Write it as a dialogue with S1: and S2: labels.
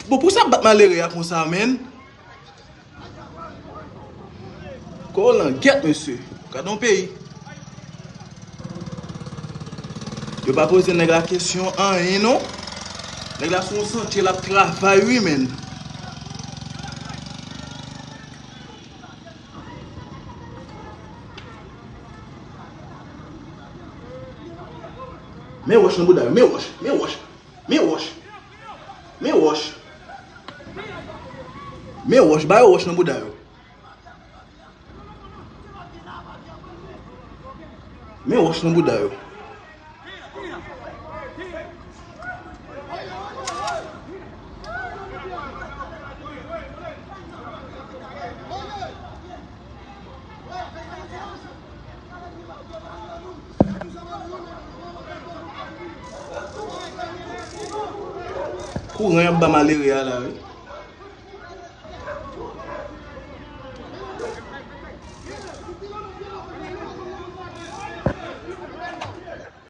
S1: Bon, pour ça, battre malaria comme ça, men. Qu'on guette, monsieur. Quand on pays. Je ne vais pas poser la question en rien, non? Nèg la son santé la travail, oui, men. Mais wash nan bouda, mais wash. Ba yo wash nan bouda yo. Mais wash nan bouda yo. Courant y a ba malaria là, oui.